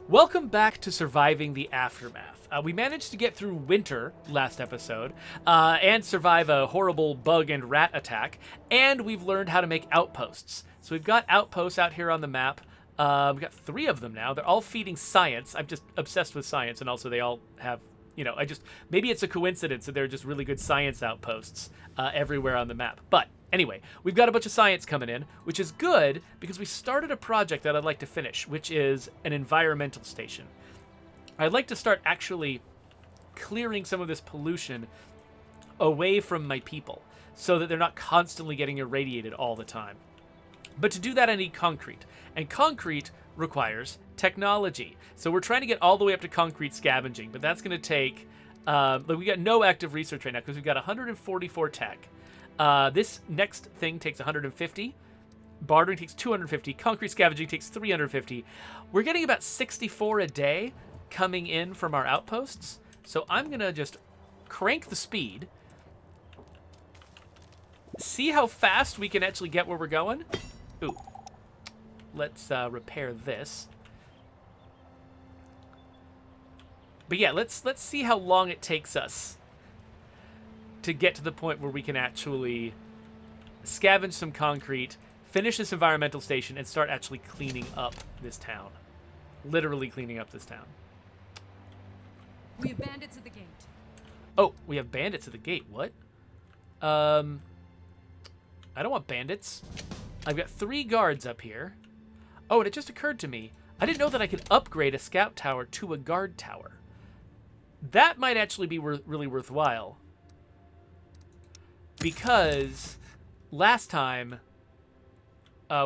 Welcome back to Surviving the Aftermath. We managed to get through winter last episode and survive a horrible bug and rat attack, and we've learned how to make outposts. So we've got outposts out here on the map. We've got 3 of them now. They're all feeding science. I'm just obsessed with science, and also they all have, maybe it's a coincidence that they're just really good science outposts everywhere on the map. But anyway, we've got a bunch of science coming in, which is good because we started a project that I'd like to finish, which is an environmental station. I'd like to start actually clearing some of this pollution away from my people so that they're not constantly getting irradiated all the time. But to do that, I need concrete. And concrete requires technology. So we're trying to get all the way up to concrete scavenging, but that's going to take... we got no active research right now because we've got 144 tech. This next thing takes 150. Bartering takes 250. Concrete scavenging takes 350. We're getting about 64 a day coming in from our outposts. So I'm going to just crank the speed. See how fast we can actually get where we're going. Ooh. Let's repair this. But yeah, let's see how long it takes us to get to the point where we can actually scavenge some concrete, finish this environmental station, and start actually cleaning up this town. Literally cleaning up this town. We have bandits at the gate. Oh, we have bandits at the gate. What? I don't want bandits. I've got 3 guards up here. Oh, and it just occurred to me, I didn't know that I could upgrade a scout tower to a guard tower. That might actually be really worthwhile. Because last time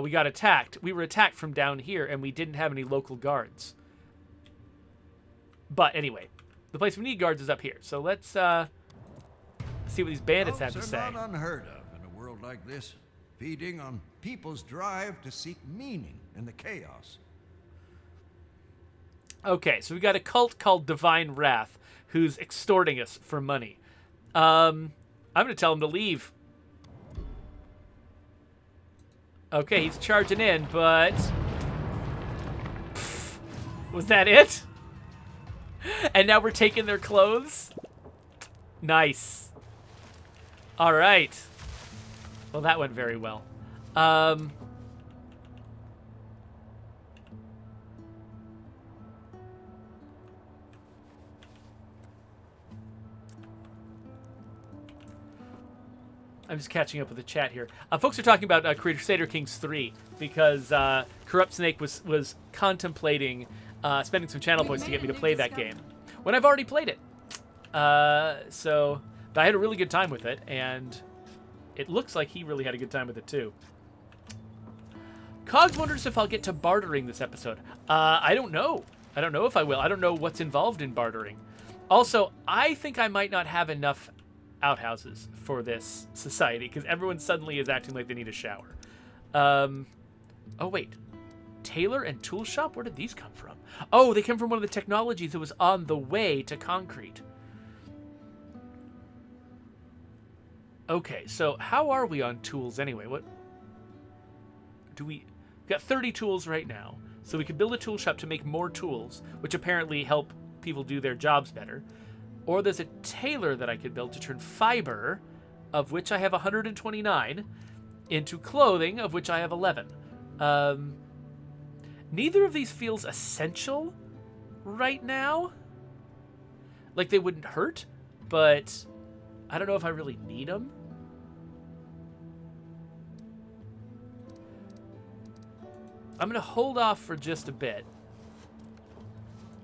we got attacked, we were attacked from down here and we didn't have any local guards. But anyway, the place we need guards is up here. So let's see what these bandits have to say. Are not unheard of in a world like this, feeding on people's drive to seek meaning in the chaos. Okay, so we got a cult called Divine Wrath who's extorting us for money. I'm going to tell him to leave. Okay, he's charging in, but... Pfft, was that it? And now we're taking their clothes? Nice. All right. Well, that went very well. I'm just catching up with the chat here. Folks are talking about Crusader Kings 3 because Corrupt Snake was contemplating spending some channel points to get me to play that game when I've already played it. But I had a really good time with it, and it looks like he really had a good time with it too. Cogs wonders if I'll get to bartering this episode. I don't know. I don't know if I will. I don't know what's involved in bartering. Also, I think I might not have enough outhouses for this society because everyone suddenly is acting like they need a shower. Oh wait, tailor and tool shop, where did these come from? Oh, they come from one of the technologies that was on the way to concrete. Okay, so how are we on tools anyway? What do we've got 30 tools right now, so we could build a tool shop to make more tools, which apparently help people do their jobs better. Or there's a tailor that I could build to turn fiber, of which I have 129, into clothing, of which I have 11. Neither of these feels essential right now. Like they wouldn't hurt, but I don't know if I really need them. I'm going to hold off for just a bit.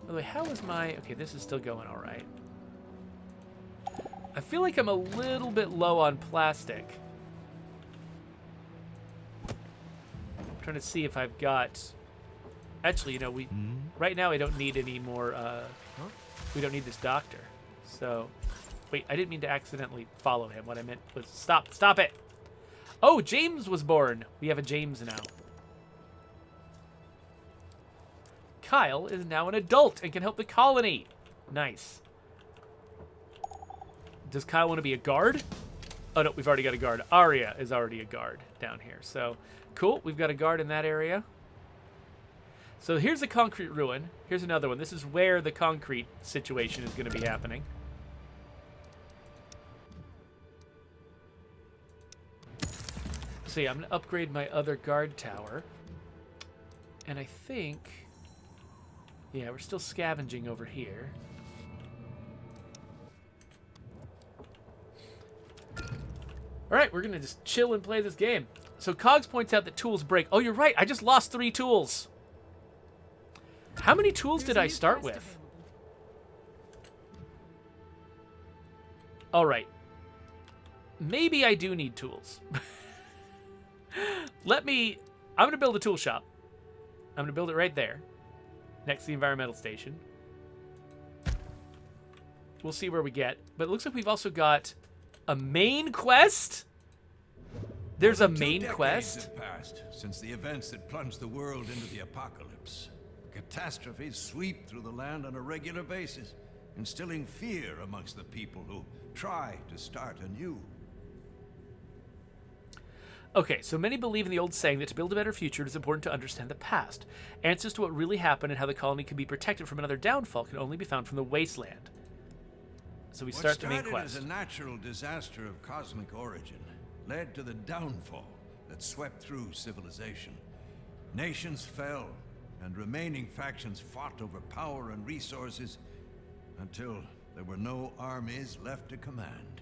By the way, how is my... Okay, this is still going all right. I feel like I'm a little bit low on plastic. I'm trying to see if I've got... Actually, right now I don't need any more... We don't need this doctor. So... Wait, I didn't mean to accidentally follow him. What I meant was... Stop it! Oh, James was born! We have a James now. Kyle is now an adult and can help the colony. Nice. Does Kyle want to be a guard? Oh, no, we've already got a guard. Arya is already a guard down here. So, cool. We've got a guard in that area. So here's a concrete ruin. Here's another one. This is where the concrete situation is going to be happening. So yeah, I'm going to upgrade my other guard tower. And I think... yeah, we're still scavenging over here. Alright, we're going to just chill and play this game. So Cogs points out that tools break. Oh, you're right. I just lost 3 tools. How many tools did I start with? Alright. Maybe I do need tools. I'm going to build a tool shop. I'm going to build it right there. Next to the environmental station. We'll see where we get. But it looks like we've also got a main quest? There's a main quest? Have passed since the events that plunged the world into the apocalypse. Catastrophes sweep through the land on a regular basis, instilling fear amongst the people who try to start anew. Okay, so many believe in the old saying that to build a better future, it is important to understand the past. Answers to what really happened and how the colony can be protected from another downfall can only be found from the wasteland. So we start the main quest. What started as a natural disaster of cosmic origin led to the downfall that swept through civilization. Nations fell, and remaining factions fought over power and resources until there were no armies left to command.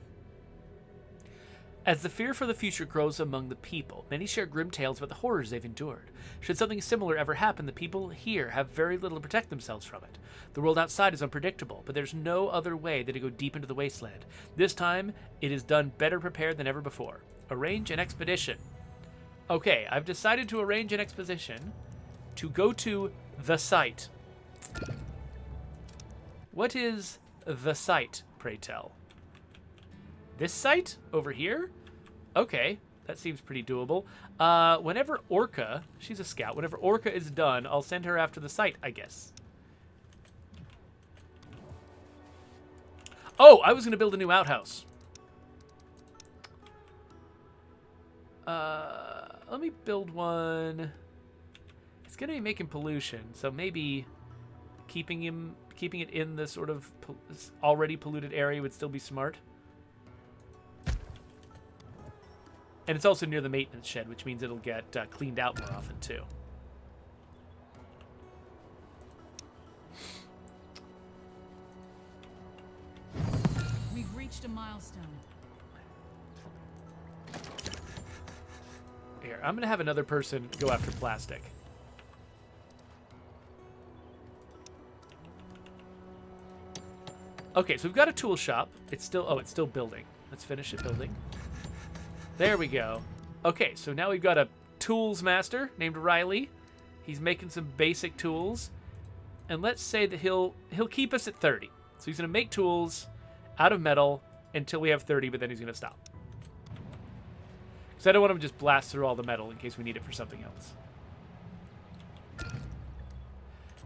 As the fear for the future grows among the people, many share grim tales about the horrors they've endured. Should something similar ever happen, the people here have very little to protect themselves from it. The world outside is unpredictable, but there's no other way than to go deep into the wasteland. This time, it is done better prepared than ever before. Arrange an expedition. Okay, I've decided to arrange an expedition to go to the site. What is the site, pray tell? This site? Over here? Okay, that seems pretty doable. Whenever Orca, she's a scout, whenever Orca is done, I'll send her after the site, I guess. Oh, I was going to build a new outhouse. Let me build one. It's going to be making pollution, so maybe keeping it in the sort of already polluted area would still be smart. And it's also near the maintenance shed, which means it'll get cleaned out more often, too. We've reached a milestone. Here, I'm going to have another person go after plastic. Okay, so we've got a tool shop. It's still building. Let's finish it building. There we go. Okay, so now we've got a tools master named Riley. He's making some basic tools. And let's say that he'll keep us at 30. So he's going to make tools out of metal until we have 30, but then he's going to stop. Because I don't want him to just blast through all the metal in case we need it for something else.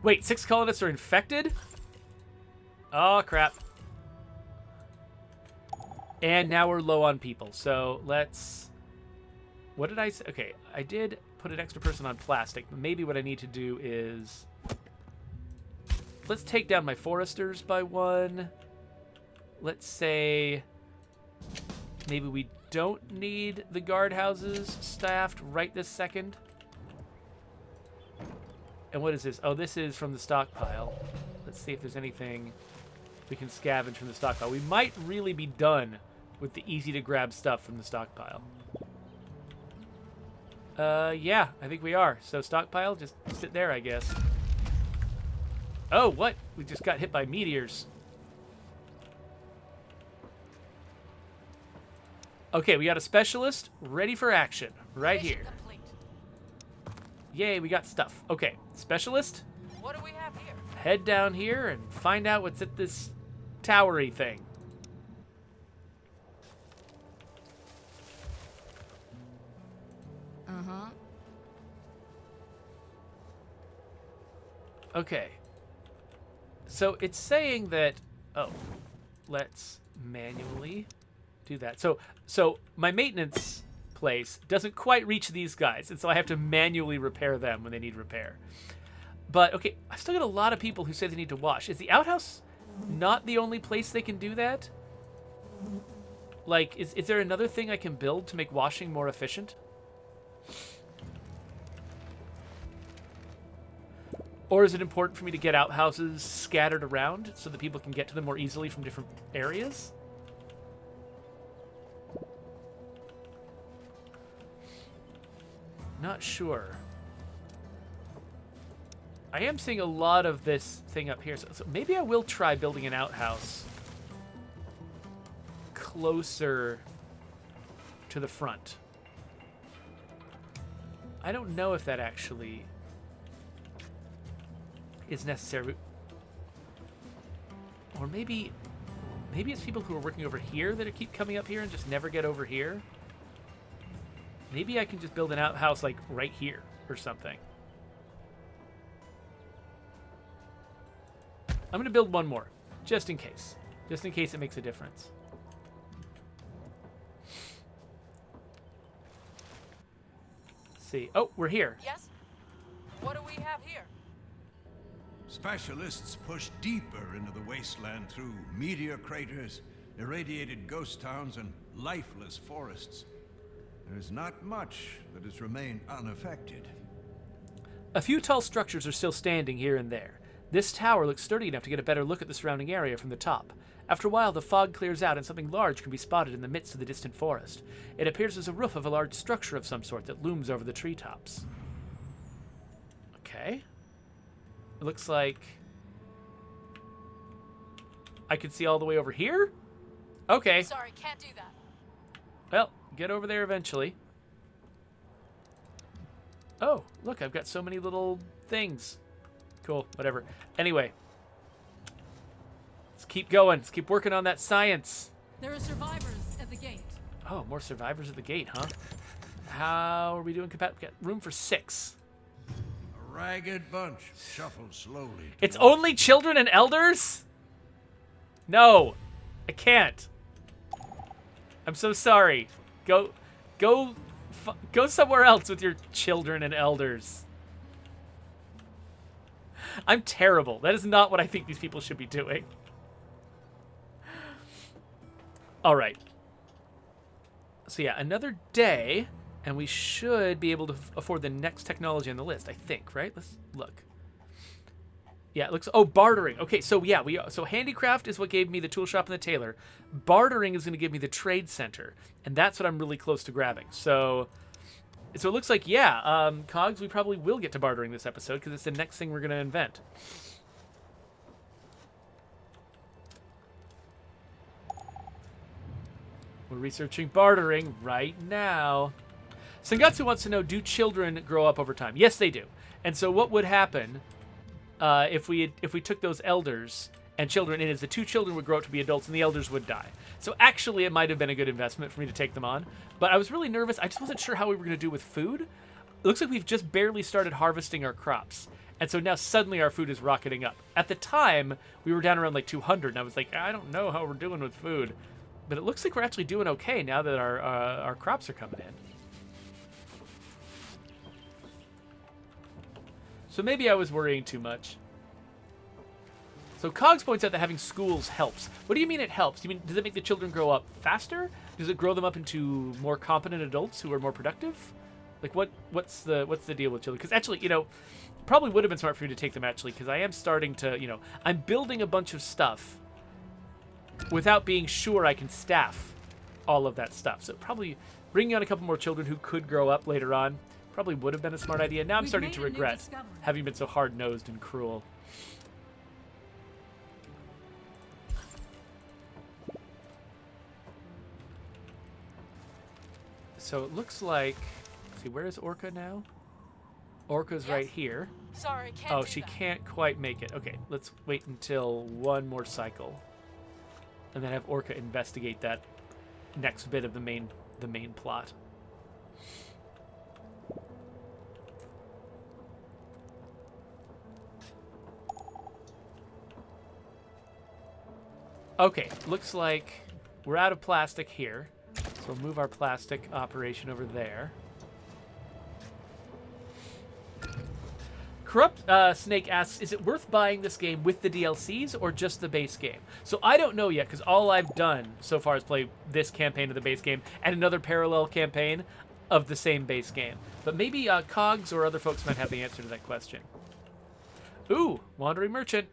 Wait, 6 colonists are infected? Oh, crap. And now we're low on people, so let's... What did I say? Okay, I did put an extra person on plastic, but maybe what I need to do is... Let's take down my foresters by 1. Let's say... Maybe we don't need the guardhouses staffed right this second. And what is this? Oh, this is from the stockpile. Let's see if there's anything we can scavenge from the stockpile. We might really be done with the easy-to-grab stuff from the stockpile. Yeah, I think we are. So stockpile, just sit there, I guess. Oh, what? We just got hit by meteors. Okay, we got a specialist ready for action right here. Yay, we got stuff. Okay, specialist. What do we have here? Head down here and find out what's at this towery thing. Uh-huh. Okay. So it's saying that... Oh, let's manually do that. So my maintenance place doesn't quite reach these guys, and so I have to manually repair them when they need repair. But, okay, I still got a lot of people who say they need to wash. Is the outhouse not the only place they can do that? Like, is there another thing I can build to make washing more efficient? Or is it important for me to get outhouses scattered around so that people can get to them more easily from different areas? Not sure. I am seeing a lot of this thing up here, so maybe I will try building an outhouse closer to the front. I don't know if that actually is necessary. Or maybe it's people who are working over here that keep coming up here and just never get over here. Maybe I can just build an outhouse like right here or something. I'm going to build one more, just in case. Just in case it makes a difference. Let's see. Oh, we're here. Yes? What do we have here? Specialists push deeper into the wasteland through meteor craters, irradiated ghost towns, and lifeless forests. There's not much that has remained unaffected. A few tall structures are still standing here and there. This tower looks sturdy enough to get a better look at the surrounding area from the top. After a while, the fog clears out and something large can be spotted in the midst of the distant forest. It appears as a roof of a large structure of some sort that looms over the treetops. Okay. It looks like I can see all the way over here? Okay. Sorry, can't do that. Well, get over there eventually. Oh, look, I've got so many little things. Cool, whatever. Anyway. Let's keep going. Let's keep working on that science. There are survivors at the gate. Oh, more survivors at the gate, huh? How are we doing? Got room for 6. A ragged bunch shuffle slowly. It's only children and elders? No, I can't. I'm so sorry. Go somewhere else with your children and elders. I'm terrible. That is not what I think these people should be doing. All right. So yeah, another day, and we should be able to afford the next technology on the list, I think, right? Let's look. Yeah, it looks... Oh, bartering. Okay, so yeah, so handicraft is what gave me the tool shop and the tailor. Bartering is going to give me the trade center, and that's what I'm really close to grabbing. So it looks like, yeah, Cogs, we probably will get to bartering this episode because it's the next thing we're going to invent. We're researching bartering right now. Sengatsu wants to know, do children grow up over time? Yes, they do. And so what would happen if we took those elders and children, and as the 2 children would grow up to be adults and the elders would die. So actually it might have been a good investment for me to take them on. But I was really nervous. I just wasn't sure how we were going to do with food. It looks like we've just barely started harvesting our crops. And so now suddenly our food is rocketing up. At the time, we were down around like 200, and I was like, I don't know how we're doing with food. But it looks like we're actually doing okay now that our crops are coming in. So maybe I was worrying too much. So Cogs points out that having schools helps. What do you mean it helps? Do you mean, does it make the children grow up faster? Does it grow them up into more competent adults who are more productive? Like what's the deal with children? Because actually, probably would have been smart for you to take them actually, because I am starting to, I'm building a bunch of stuff without being sure I can staff all of that stuff. So probably bringing on a couple more children who could grow up later on probably would have been a smart idea. Now I'm starting to regret having been so hard-nosed and cruel. So it looks like... See, where is Orca now? Orca's right here. Sorry, can't Oh, do she that. can't quite make it. Okay, let's wait until one more cycle. And then have Orca investigate that next bit of the main plot. Okay, looks like we're out of plastic here. So we'll move our plastic operation over there. Corrupt Snake asks, is it worth buying this game with the DLCs or just the base game? So I don't know yet, because all I've done so far is play this campaign of the base game and another parallel campaign of the same base game. But maybe Cogs or other folks might have the answer to that question. Ooh, Wandering Merchant.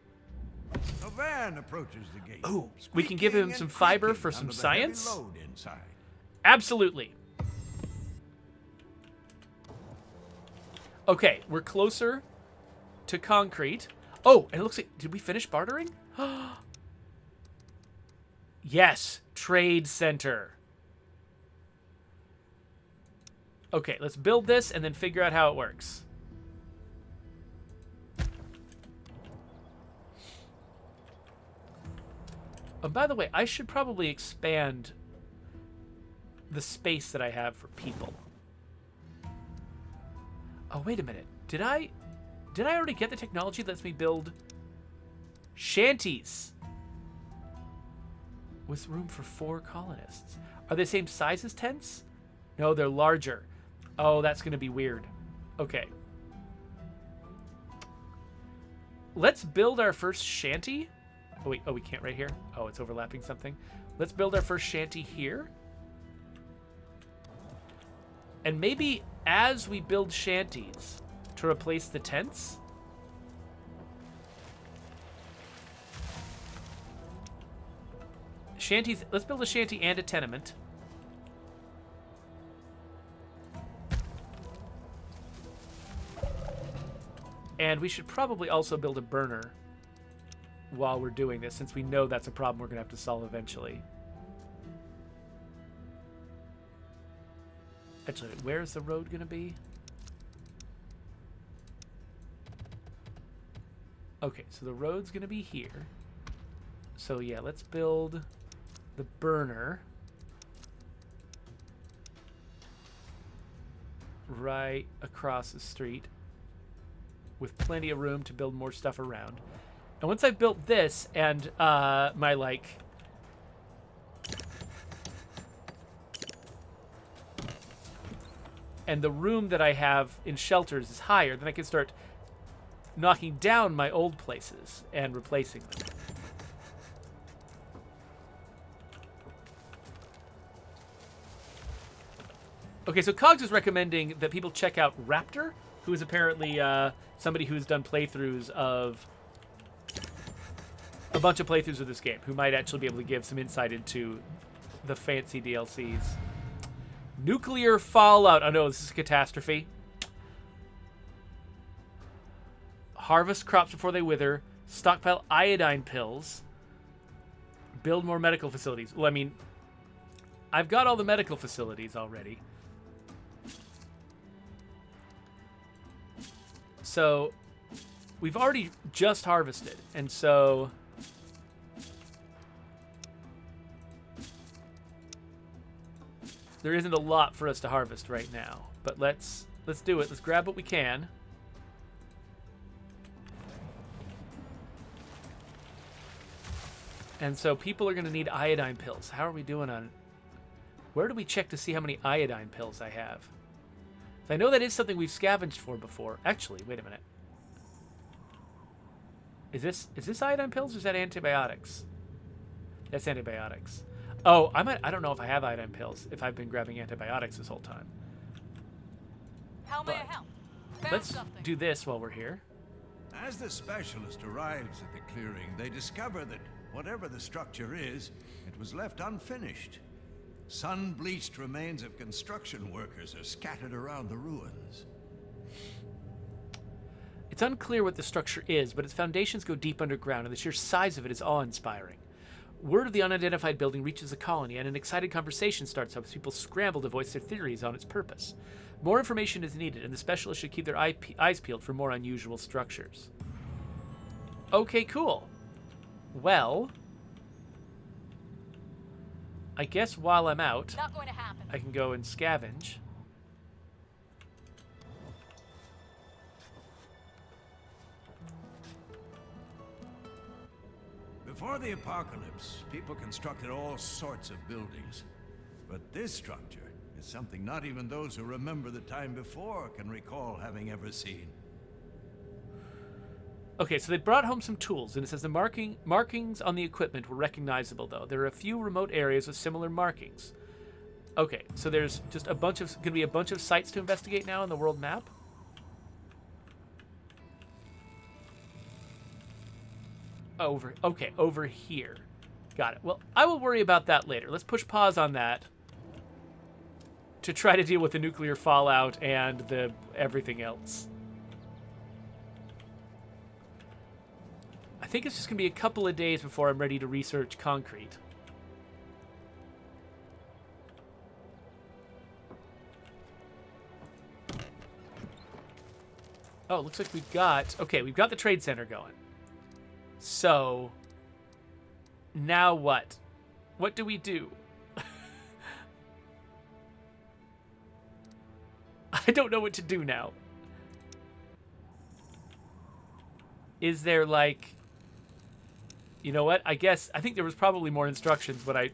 A van approaches the gate. Ooh, we can give him squeaking some and fiber creaking for some under the heavy science? load inside. Absolutely. Okay, we're closer to concrete. Oh, and it looks like, did we finish bartering? Yes, trade center. Okay, let's build this and then figure out how it works. Oh, by the way, I should probably expand the space that I have for people. Oh, wait a minute. Did I already get the technology that lets me build shanties with room for 4 colonists? Are they the same size as tents? No, they're larger. Oh, that's going to be weird. Okay. Let's build our first shanty. Oh, wait. Oh, we can't right here? Oh, it's overlapping something. Let's build our first shanty here. And maybe as we build shanties to replace the tents, shanties, let's build a shanty and a tenement. And we should probably also build a burner while we're doing this, since we know that's a problem we're going to have to solve eventually. Actually, where's the road going to be? Okay, so the road's going to be here. So yeah, let's build the burner right across the street with plenty of room to build more stuff around. And once I've built this and my, like, and the room that I have in shelters is higher, then I can start knocking down my old places and replacing them. Okay, so Cogs is recommending that people check out Raptor, who is apparently somebody who's done playthroughs of a bunch of playthroughs of this game, who might actually be able to give some insight into the fancy DLCs. Nuclear fallout. Oh no, this is a catastrophe. Harvest crops before they wither. Stockpile iodine pills. Build more medical facilities. Well, I mean, I've got all the medical facilities already. So, we've already just harvested, and so there isn't a lot for us to harvest right now. But let's do it. Let's grab what we can. And so people are going to need iodine pills. How are we doing on... Where do we check to see how many iodine pills I have? I know that is something we've scavenged for before. Actually, wait a minute. Is this iodine pills or is that antibiotics? That's antibiotics. Oh, I don't know if I have iodine pills, if I've been grabbing antibiotics this whole time. How may I help? Found Let's something. do this while we're here. As the specialist arrives at the clearing, they discover that whatever the structure is, it was left unfinished. Sun-bleached remains of construction workers are scattered around the ruins. It's unclear what the structure is, but its foundations go deep underground, and the sheer size of it is awe-inspiring. Word of the unidentified building reaches the colony, and an excited conversation starts up as people scramble to voice their theories on its purpose. More information is needed, and the specialists should keep their eyes peeled for more unusual structures. Okay, cool. Well, I guess while I'm out, Not going to happen. I can go and scavenge. Before the apocalypse, people constructed all sorts of buildings. But this structure is something not even those who remember the time before can recall having ever seen. Okay, so they brought home some tools, and it says the markings on the equipment were recognizable, though. There are a few remote areas with similar markings. Okay, so there's just going to be a bunch of sites to investigate now on the world map. Over here. Got it. Well, I will worry about that later. Let's push pause on that to try to deal with the nuclear fallout and the everything else. I think it's just going to be a couple of days before I'm ready to research concrete. Oh, looks like we've got the trade center going. So, now what? What do we do? I don't know what to do now. Is there like... You know what? I think there was probably more instructions, but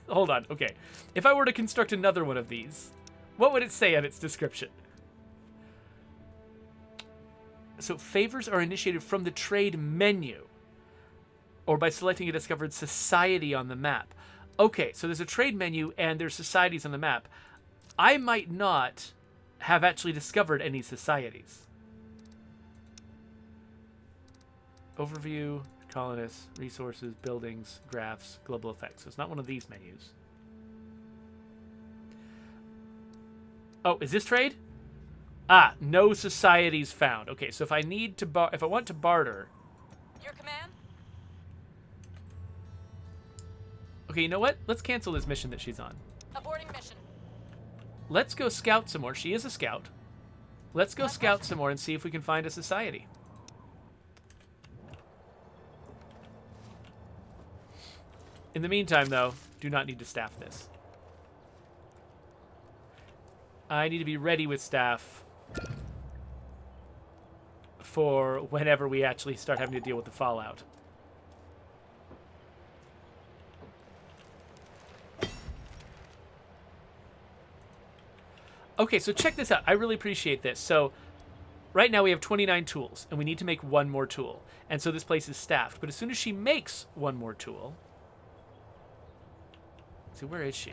hold on, okay. If I were to construct another one of these, what would it say on its description? So, favors are initiated from the trade menu, or by selecting a discovered society on the map. Okay, so there's a trade menu, and there's societies on the map. I might not have actually discovered any societies. Overview, colonists, resources, buildings, graphs, global effects. So it's not one of these menus. Oh, is this trade? Ah, no societies found. Okay, so if I need to if I want to barter. Your command? Okay, you know what? Let's cancel this mission that she's on. Aborting mission. Let's go scout some more. She is a scout. Let's go scout some more and see if we can find a society. In the meantime, though, do not need to staff this. I need to be ready with staff for whenever we actually start having to deal with the fallout. Okay, so check this out. I really appreciate this. So right now we have 29 tools, and we need to make one more tool. And so this place is staffed. But as soon as she makes one more tool... See, where is she?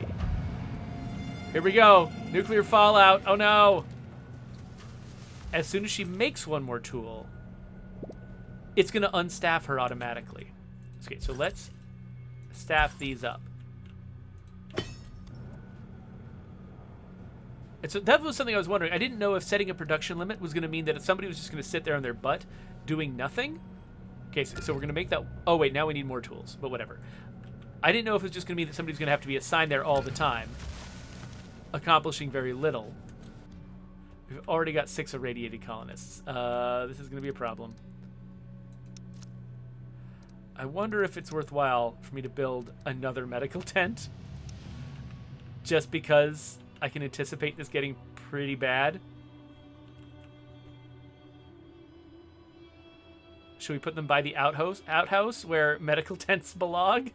Here we go. Nuclear fallout. Oh, no. As soon as she makes one more tool, it's going to unstaff her automatically. Okay, so let's staff these up. And so that was something I was wondering. I didn't know if setting a production limit was going to mean that if somebody was just going to sit there on their butt doing nothing. Okay, so we're going to make that... Oh, wait, now we need more tools, but whatever. I didn't know if it was just going to mean that somebody's going to have to be assigned there all the time, accomplishing very little. We've already got 6 irradiated colonists. This is going to be a problem. I wonder if it's worthwhile for me to build another medical tent, just because I can anticipate this getting pretty bad. Should we put them by the outhouse where medical tents belong?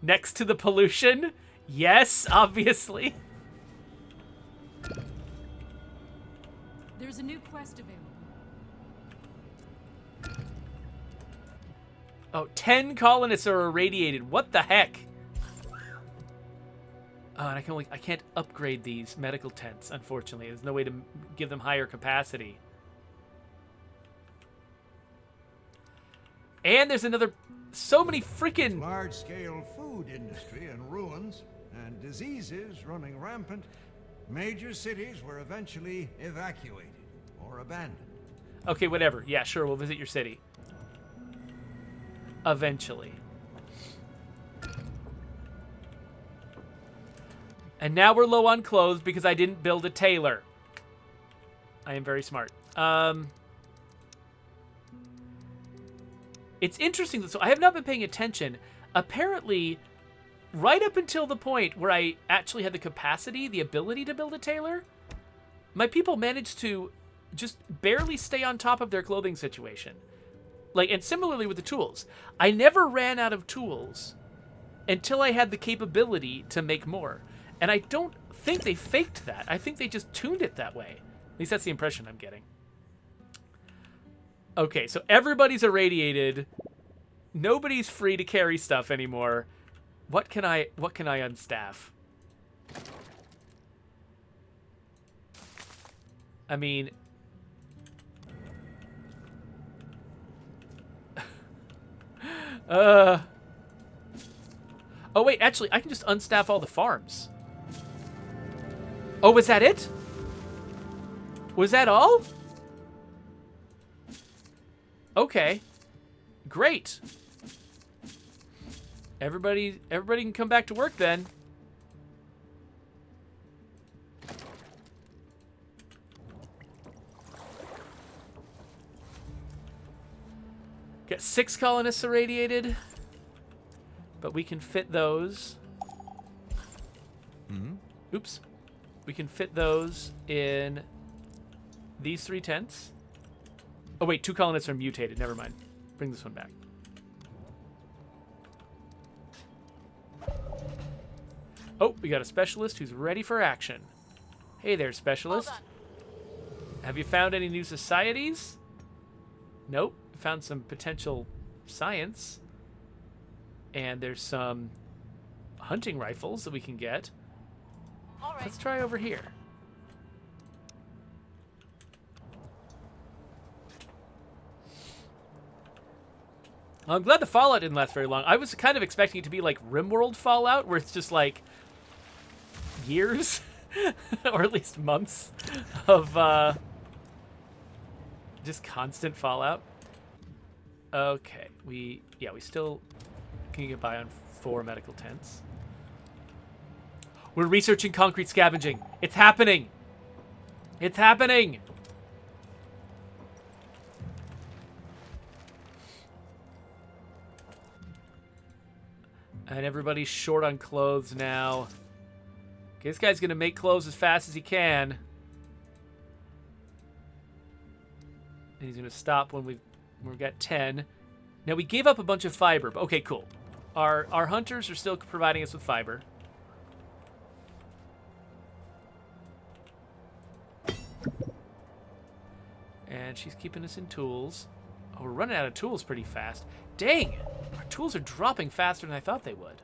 Next to the pollution? Yes, obviously. There's a new quest available. Oh, 10 colonists are irradiated. What the heck? Oh, and I can't upgrade these medical tents, unfortunately. There's no way to give them higher capacity. And there's another... So many freaking... Large-scale food industry in ruins and diseases running rampant. Major cities were eventually evacuated or abandoned. Okay, whatever. Yeah, sure, we'll visit your city. Eventually. And now we're low on clothes because I didn't build a tailor. I am very smart. It's interesting. So I have not been paying attention. Apparently, right up until the point where I actually had the capacity, the ability to build a tailor, my people managed to just barely stay on top of their clothing situation. Like, and similarly with the tools. I never ran out of tools until I had the capability to make more. And I don't think they faked that. I think they just tuned it that way. At least that's the impression I'm getting. Okay, so everybody's irradiated. Nobody's free to carry stuff anymore. What can I unstaff? I mean, oh wait, actually, I can just unstaff all the farms. Oh, was that it? Was that all? Okay. Great. Everybody can come back to work then. Got 6 colonists irradiated, but we can fit those. Oops. We can fit those in these 3 tents. Oh wait, 2 colonists are mutated. Never mind. Bring this one back. Oh, we got a specialist who's ready for action. Hey there, specialist. Have you found any new societies? Nope. Found some potential science. And there's some hunting rifles that we can get. All right. Let's try over here. I'm glad the Fallout didn't last very long. I was kind of expecting it to be like RimWorld Fallout, where it's just like years, or at least months, of just constant Fallout. Okay, we still can get by on 4 medical tents. We're researching concrete scavenging. It's happening. It's happening. And everybody's short on clothes now. Okay, this guy's gonna make clothes as fast as he can. And he's gonna stop when we've got 10. Now we gave up a bunch of fiber, but okay, cool. Our hunters are still providing us with fiber. And she's keeping us in tools. Oh, we're running out of tools pretty fast. Dang! Our tools are dropping faster than I thought they would.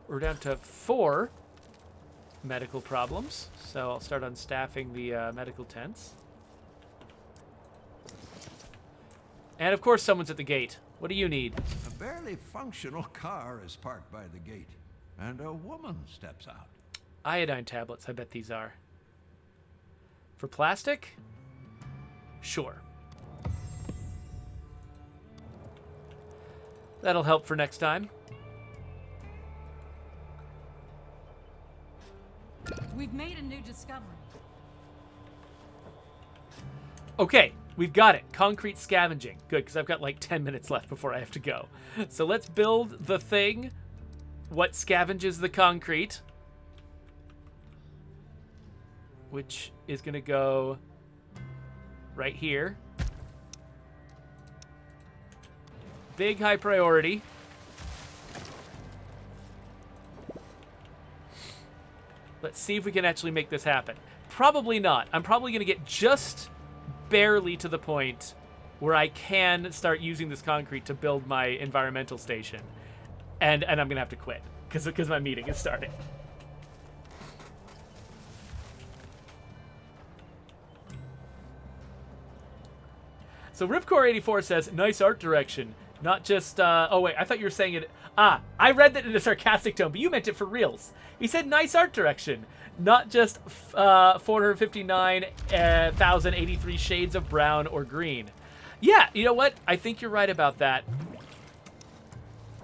We're down to 4 medical problems. So I'll start unstaffing the medical tents. And of course someone's at the gate. What do you need? A barely functional car is parked by the gate, and a woman steps out. Iodine tablets, I bet these are. For plastic? Sure. That'll help for next time. We've made a new discovery. Okay, we've got it. Concrete scavenging. Good, because I've got like 10 minutes left before I have to go. So let's build the thing. What scavenges the concrete? Which is going to go right here. Big high priority. Let's see if we can actually make this happen. Probably not. I'm probably going to get just barely to the point where I can start using this concrete to build my environmental station. And I'm going to have to quit because my meeting is starting. So Ripcore84 says, nice art direction. Not just, oh wait, I thought you were saying it. I read that in a sarcastic tone, but you meant it for reals. He said nice art direction. Not just 459,083 shades of brown or green. Yeah, you know what? I think you're right about that.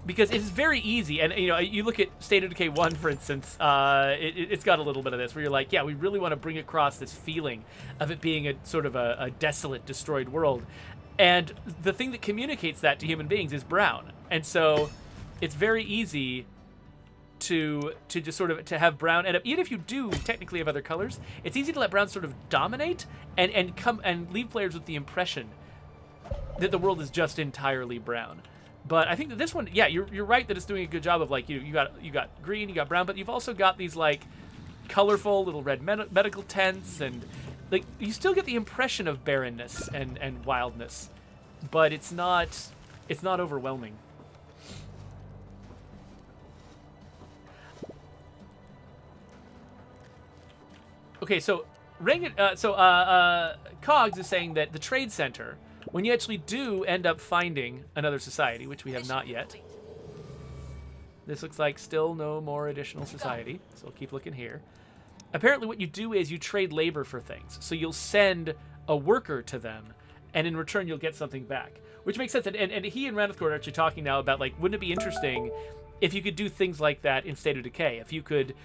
Because it's very easy, and you know, you look at State of Decay 1, for instance, it's got a little bit of this, where you're like, yeah, we really want to bring across this feeling of it being a sort of a desolate, destroyed world. And the thing that communicates that to human beings is brown. And so it's very easy to just sort of to have brown end up, even if you do technically have other colors, it's easy to let brown sort of dominate and come and leave players with the impression that the world is just entirely brown. But I think that this one, yeah, you're right that it's doing a good job of, like, you got green, you got brown, but you've also got these like colorful little red medical tents, and like, you still get the impression of barrenness and wildness, but it's not overwhelming. Okay, so Cogs is saying that the trade center, when you actually do end up finding another society, which we have not yet. This looks like still no more additional society, so we'll keep looking here. Apparently what you do is you trade labor for things. So you'll send a worker to them, and in return you'll get something back. Which makes sense, and he and Ranithcore are actually talking now about, like, wouldn't it be interesting if you could do things like that in State of Decay? If you could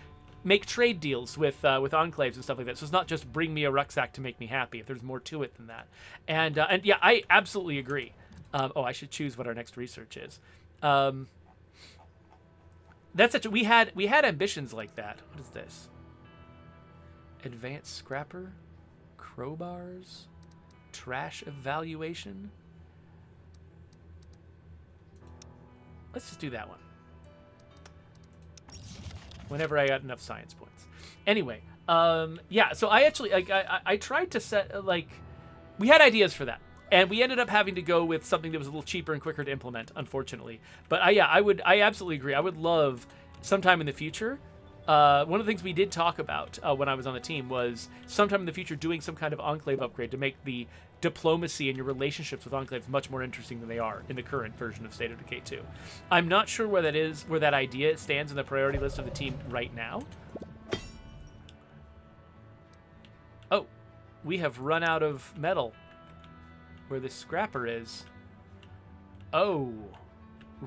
make trade deals with enclaves and stuff like that. So it's not just bring me a rucksack to make me happy. If there's more to it than that. And yeah, I absolutely agree. I should choose what our next research is. That's such. We had ambitions like that. What is this? Advanced scrapper, crowbars, trash evaluation. Let's just do that one. Whenever I got enough science points. Anyway, yeah. So I actually, I tried to set, like, we had ideas for that, and we ended up having to go with something that was a little cheaper and quicker to implement, unfortunately. But I absolutely agree. I would love sometime in the future. One of the things we did talk about when I was on the team was sometime in the future doing some kind of enclave upgrade to make the diplomacy and your relationships with enclaves much more interesting than they are in the current version of State of Decay 2. I'm not sure where that is, where that idea stands in the priority list of the team right now. Oh, we have run out of metal where the scrapper is. Oh,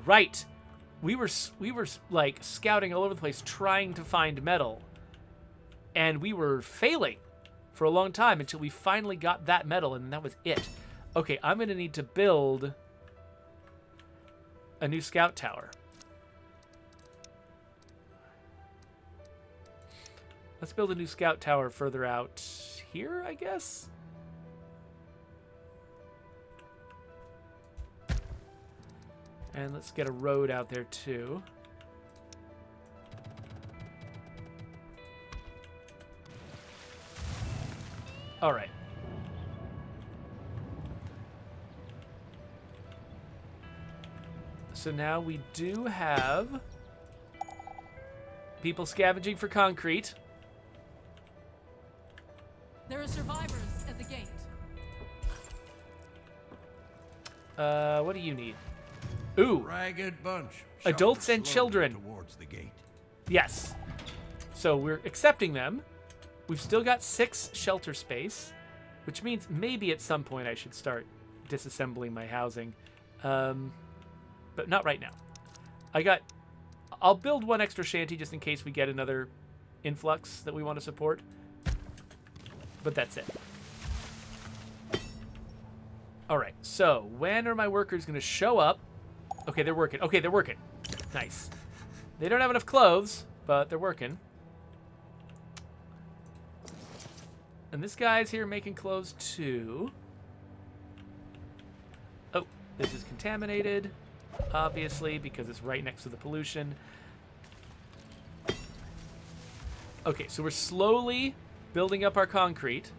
right. We were like scouting all over the place trying to find metal, and we were failing for a long time until we finally got that metal, and that was it. Okay, I'm gonna need to build a new scout tower. Let's build a new scout tower further out here, I guess. And let's get a road out there too. All right. So now we do have people scavenging for concrete. There are survivors at the gate. What do you need? Ooh. Ragged bunch. Adults Shuffle and slowly children. towards the gate. Yes. So we're accepting them. We've still got 6 shelter space, which means maybe at some point I should start disassembling my housing. But not right now. I'll build 1 extra shanty just in case we get another influx that we want to support. But that's it. All right, so when are my workers going to show up? Okay, they're working. Okay, they're working. Nice. They don't have enough clothes, but they're working. And this guy's here making clothes too. Oh, this is contaminated, obviously, because it's right next to the pollution. Okay, so we're slowly building up our concrete.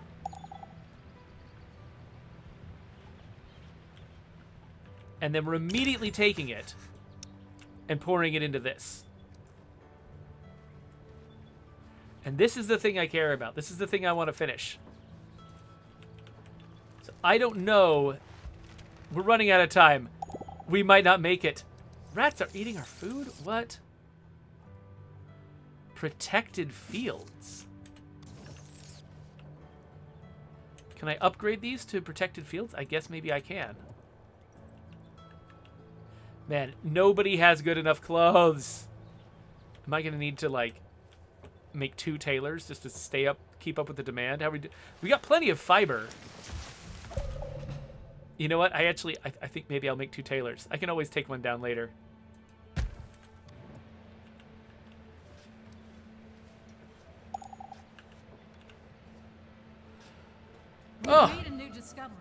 And then we're immediately taking it and pouring it into this. And this is the thing I care about. This is the thing I want to finish. So I don't know. We're running out of time. We might not make it. Rats are eating our food? What? Protected fields. Can I upgrade these to protected fields? I guess maybe I can. Man, nobody has good enough clothes. Am I going to need to, like, make 2 tailors just to keep up with the demand? We got plenty of fiber. You know what? I think maybe I'll make 2 tailors. I can always take one down later. We made a new discovery.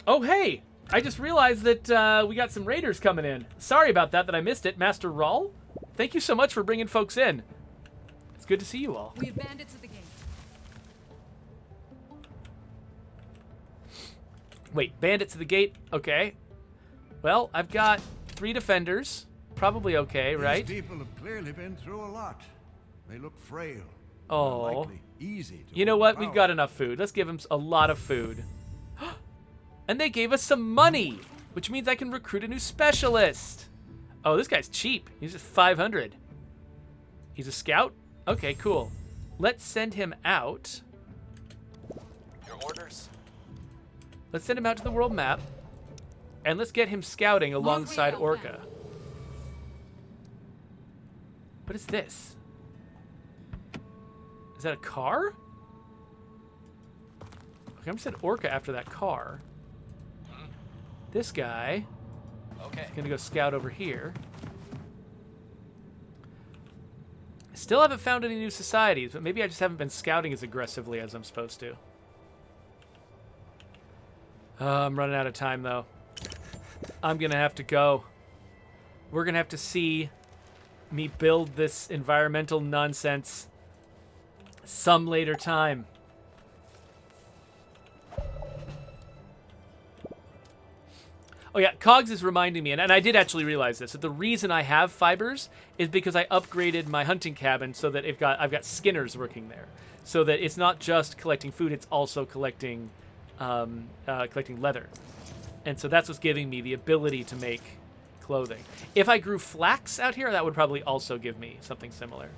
Oh, hey! I just realized that we got some raiders coming in. Sorry about that I missed it. Master Rawl, thank you so much for bringing folks in. It's good to see you all. We have bandits at the gate. Wait, bandits to the gate. Okay. Well, I've got 3 defenders. Probably okay, right? These people have clearly been through a lot. They look frail. Oh. Likely easy to You know what? We've overpower. got enough food. Let's give them a lot of food. And they gave us some money, which means I can recruit a new specialist. Oh, this guy's cheap. He's just 500. He's a scout? Okay, cool. Let's send him out. Your orders? Let's send him out to the world map. And let's get him scouting alongside Orca. What is this? Is that a car? Okay, I'm gonna send Orca after that car. This guy Okay. is gonna go scout over here. Still haven't found any new societies, but maybe I just haven't been scouting as aggressively as I'm supposed to. I'm running out of time, though. I'm gonna have to go. We're gonna have to see me build this environmental nonsense some later time. Oh yeah, Cogs is reminding me, and I did actually realize this, that the reason I have fibers is because I upgraded my hunting cabin so that I've got skinners working there, so that it's not just collecting food, it's also collecting leather, and so that's what's giving me the ability to make clothing. If I grew flax out here, that would probably also give me something similar.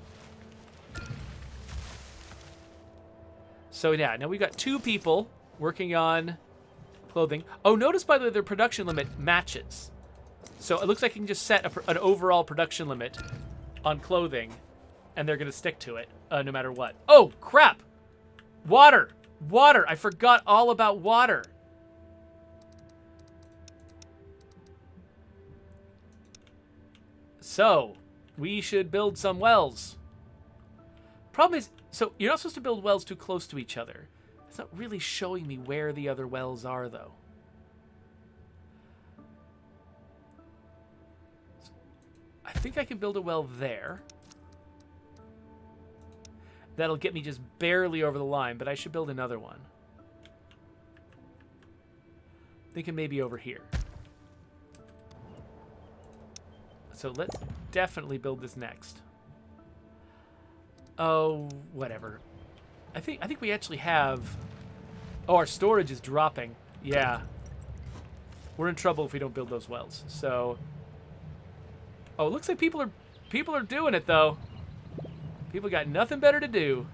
So yeah, now we've got 2 people working on clothing. Oh, notice by the way their production limit matches. So it looks like you can just set an overall production limit on clothing, and they're going to stick to it no matter what. Oh, crap! Water! Water! I forgot all about water. So, we should build some wells. Problem is, so you're not supposed to build wells too close to each other. It's not really showing me where the other wells are, though. I think I can build a well there. That'll get me just barely over the line, but I should build another one. Thinking maybe over here. So let's definitely build this next. Oh, whatever. I think we actually have... Oh, our storage is dropping. Yeah. We're in trouble if we don't build those wells. So... Oh, it looks like people are doing it, though. People got nothing better to do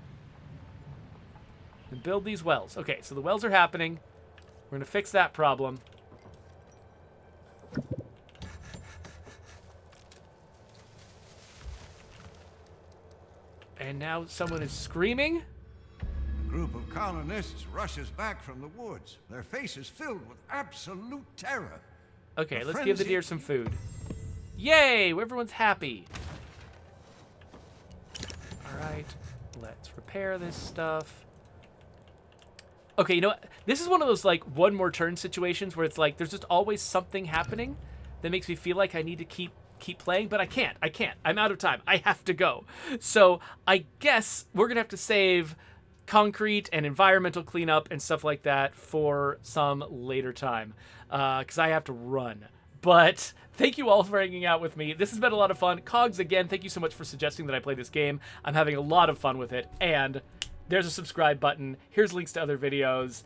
than build these wells. Okay, so the wells are happening. We're going to fix that problem. And now someone is screaming. A group of colonists rushes back from the woods, their faces filled with absolute terror. Okay, A let's give the frenzy- deer some food. Yay! Everyone's happy. Alright, let's repair this stuff. Okay, you know what? This is one of those, like, one more turn situations where it's like, there's just always something happening that makes me feel like I need to keep playing, but I can't. I'm out of time. I have to go. So I guess we're going to have to save concrete and environmental cleanup and stuff like that for some later time, because I have to run. But thank you all for hanging out with me. This has been a lot of fun. Cogs, again, thank you so much for suggesting that I play this game. I'm having a lot of fun with it. And there's a subscribe button. Here's links to other videos,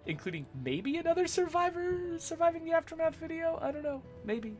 including maybe another surviving the aftermath video. I don't know. Maybe.